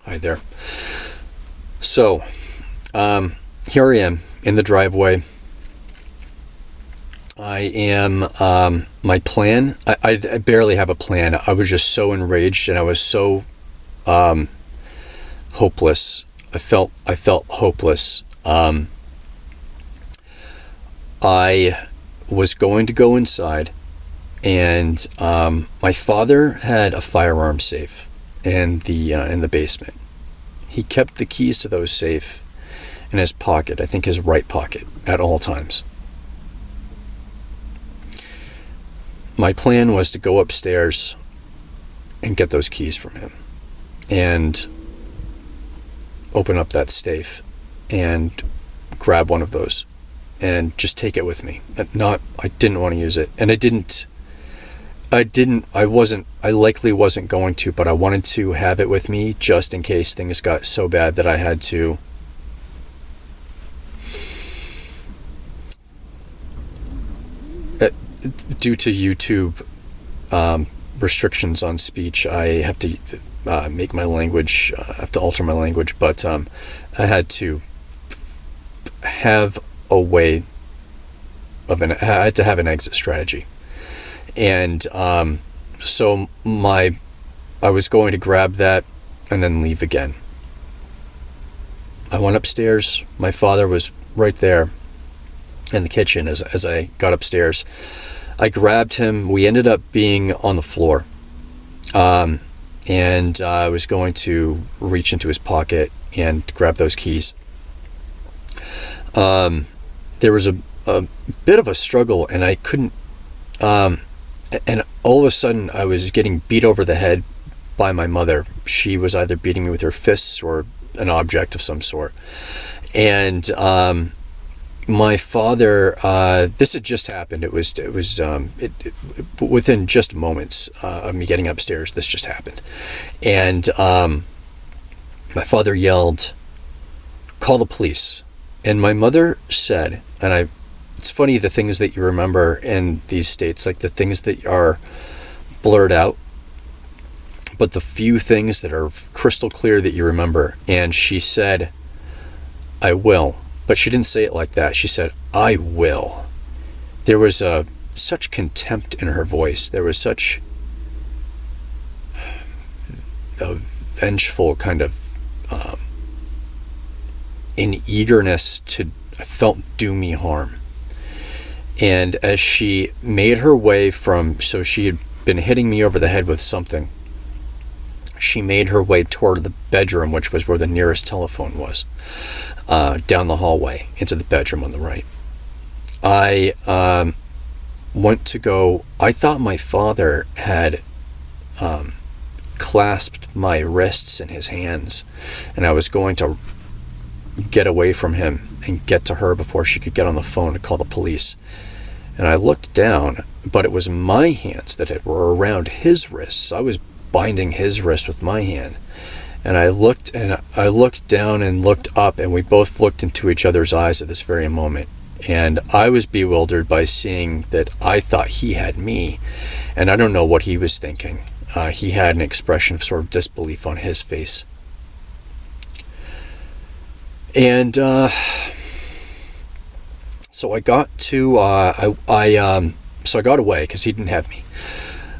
Hi there. So, here I am in the driveway. I am, my plan, I barely have a plan. I was just so enraged and I was so, hopeless. I felt hopeless. I was going to go inside, and my father had a firearm safe in the basement. He kept the keys to those safe in his pocket, I think his right pocket, at all times. My plan was to go upstairs and get those keys from him and open up that safe and grab one of those and just take it with me. I didn't want to use it, and I likely wasn't going to, but I wanted to have it with me just in case things got so bad that I had to due to YouTube restrictions on speech. I have to make my language, I have to alter my language, but I had to have a way of I had to have an exit strategy. And so I was going to grab that and then leave again. I went upstairs. My father was right there in the kitchen as I got upstairs. I grabbed him. We ended up being on the floor. And I was going to reach into his pocket and grab those keys. There was a bit of a struggle, and I couldn't, and all of a sudden I was getting beat over the head by my mother. She was either beating me with her fists or an object of some sort. And my father, this had just happened. It was within just moments of me getting upstairs, this just happened. And my father yelled, "Call the police." And my mother said, and it's funny the things that you remember in these states, like the things that are blurred out, but the few things that are crystal clear that you remember. And she said, "I will." But she didn't say it like that. She said, "I will." There was such contempt in her voice. There was such a vengeful kind of an eagerness to, I felt, do me harm. And as she made her way so she had been hitting me over the head with something, she made her way toward the bedroom, which was where the nearest telephone was, down the hallway into the bedroom on the right. I went to go, I thought my father had clasped my wrists in his hands, and I was going to get away from him and get to her before she could get on the phone to call the police. And I looked down, but it was my hands that were around his wrists. I was binding his wrist with my hand. And I looked down and looked up, and we both looked into each other's eyes at this very moment. And I was bewildered by seeing that I thought he had me, and I don't know what he was thinking. He had an expression of sort of disbelief on his face. And so I got to so I got away because he didn't have me.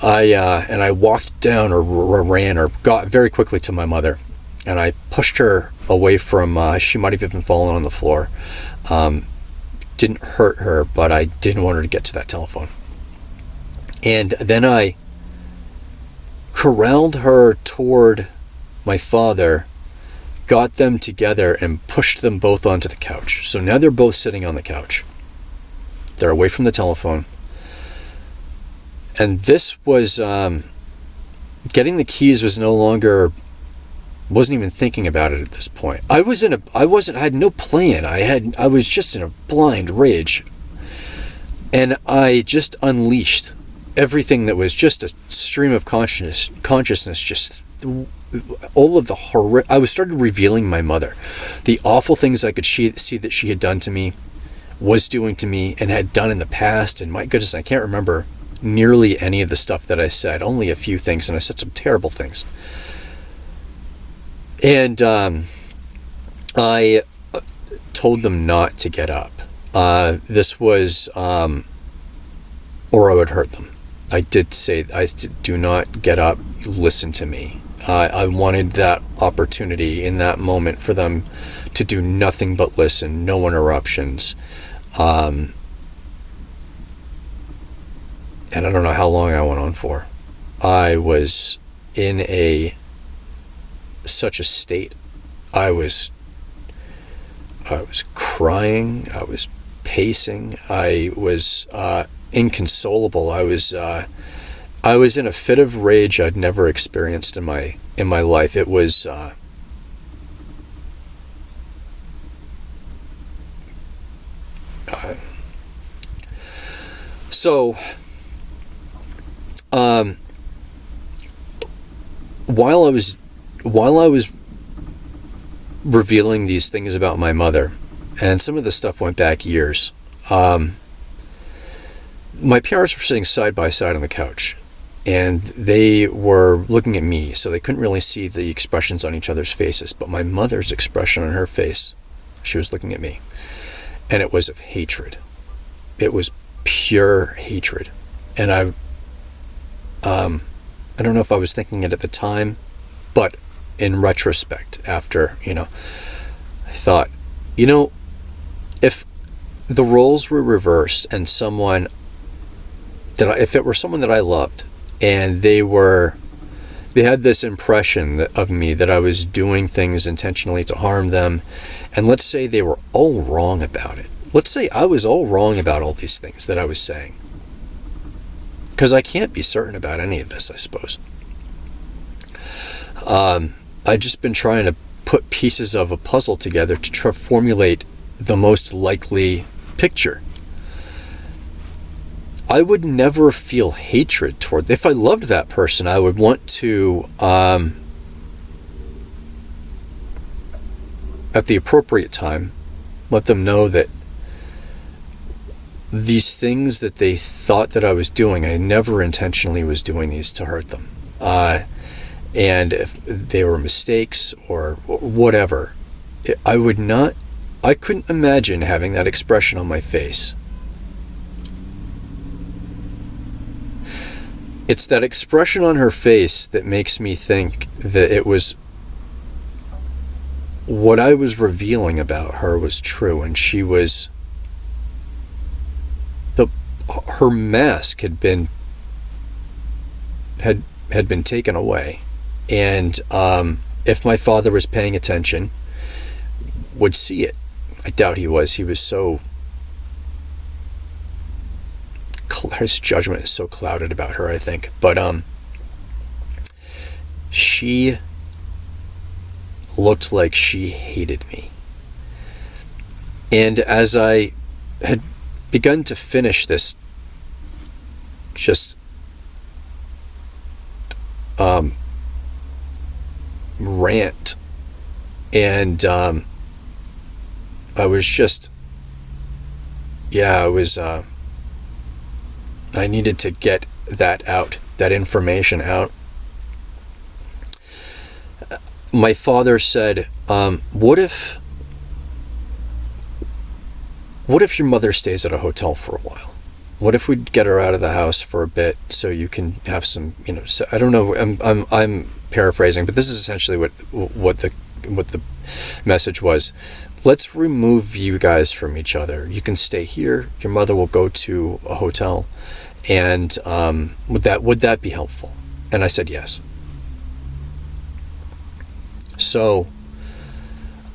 And I walked down or ran or got very quickly to my mother, and I pushed her away from. She might have even fallen on the floor. Didn't hurt her, but I didn't want her to get to that telephone. And then I corralled her toward my father, got them together, and pushed them both onto the couch. So now they're both sitting on the couch. They're away from the telephone. And this was, getting the keys was no longer, wasn't even thinking about it at this point. I had no plan. I was just in a blind rage. And I just unleashed everything that was just a stream of consciousness, just all of the I started revealing my mother. The awful things I could see that she had done to me, was doing to me, and had done in the past. And my goodness, I can't remember nearly any of the stuff that I said, only a few things, and I said some terrible things. And I told them not to get up. This was, or I would hurt them. I did say, do not get up, listen to me. I wanted that opportunity in that moment for them to do nothing but listen, no interruptions. And I don't know how long I went on for. I was in such a state. I was crying. I was pacing. I was inconsolable. I was in a fit of rage I'd never experienced in my life. It was so. While I was revealing these things about my mother, and some of the stuff went back years, my parents were sitting side by side on the couch, and they were looking at me, so they couldn't really see the expressions on each other's faces. But my mother's expression on her face, she was looking at me, and it was of hatred. It was pure hatred, and I don't know if I was thinking it at the time, but in retrospect, after, I thought, if the roles were reversed and if it were someone that I loved, and they had this impression of me that I was doing things intentionally to harm them, and let's say they were all wrong about it. Let's say I was all wrong about all these things that I was saying. Because I can't be certain about any of this, I suppose. I've just been trying to put pieces of a puzzle together to try to formulate the most likely picture. I would never feel hatred toward. If I loved that person, I would want to, at the appropriate time, let them know that these things that they thought that I was doing, I never intentionally was doing these to hurt them. And if they were mistakes or whatever, I couldn't imagine having that expression on my face. It's that expression on her face that makes me think that it was what I was revealing about her was true, and she was her mask had been taken away, and if my father was paying attention, would see it. I doubt he was. He was so, his judgment is so clouded about her, I think. But she looked like she hated me. And as I had begun to finish this just rant, and I was just, I needed to get that out, that information out. My father said, what if your mother stays at a hotel for a while? What if we get her out of the house for a bit so you can have some, so I don't know, I'm paraphrasing, but this is essentially what the message was. Let's remove you guys from each other. You can stay here. Your mother will go to a hotel, and would that be helpful? And I said yes. So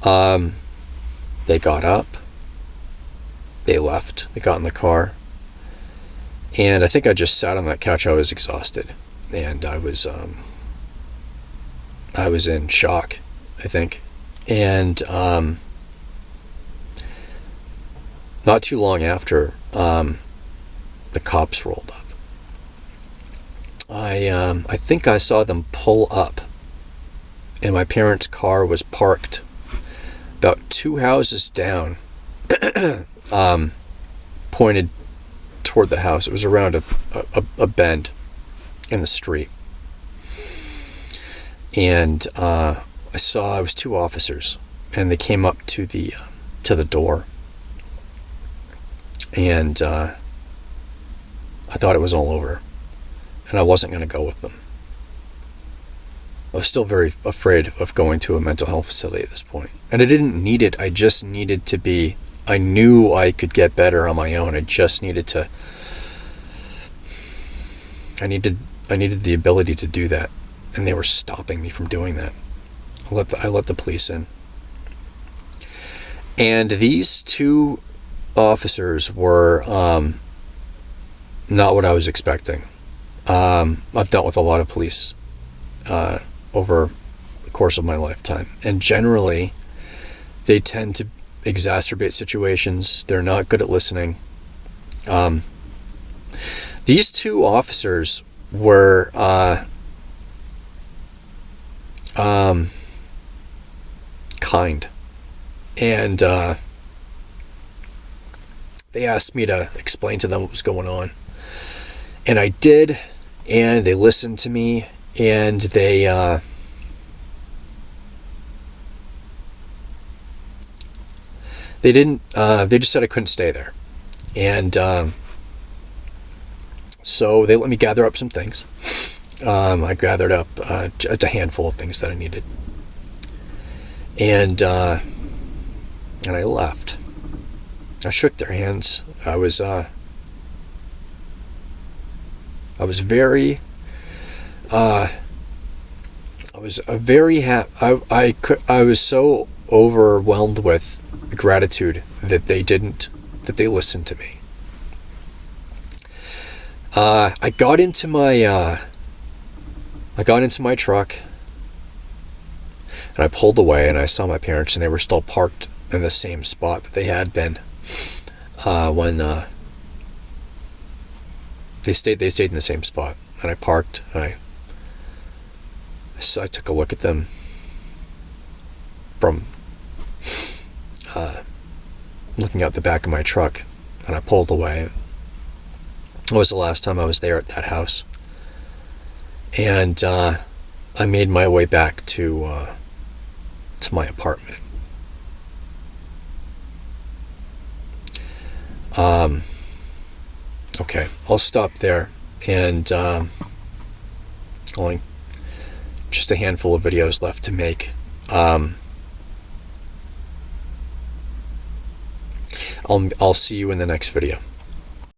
they got up, they left, they got in the car, and I think I just sat on that couch. I was exhausted, and I was in shock, I think. And not too long after, the cops rolled up. I think I saw them pull up, and my parents' car was parked about 2 houses down, pointed toward the house. It was around a bend in the street. And saw it was two officers, and they came up to the door, and I thought it was all over, and I wasn't going to go with them. I was still very afraid of going to a mental health facility at this point, and I didn't need it. I just needed to be. I knew I could get better on my own. I just needed to. I needed the ability to do that, and they were stopping me from doing that. I let the police in, and these two officers were not what I was expecting. I've dealt with a lot of police over the course of my lifetime, and generally they tend to exacerbate situations. They're not good at listening. These two officers were kind, and they asked me to explain to them what was going on, and I did, and they listened to me, and they didn't. They just said I couldn't stay there, and so they let me gather up some things. I gathered up a handful of things that I needed, and I left. I shook their hands. I was very. I was so overwhelmed with gratitude that they listened to me. I got into my truck, and I pulled away, and I saw my parents, and they were still parked in the same spot that they had been when they stayed in the same spot. And I parked, and I took a look at them from looking out the back of my truck, and I pulled away. It was the last time I was there at that house, and I made my way back to my apartment. Okay, I'll stop there, and only just a handful of videos left to make. I'll see you in the next video.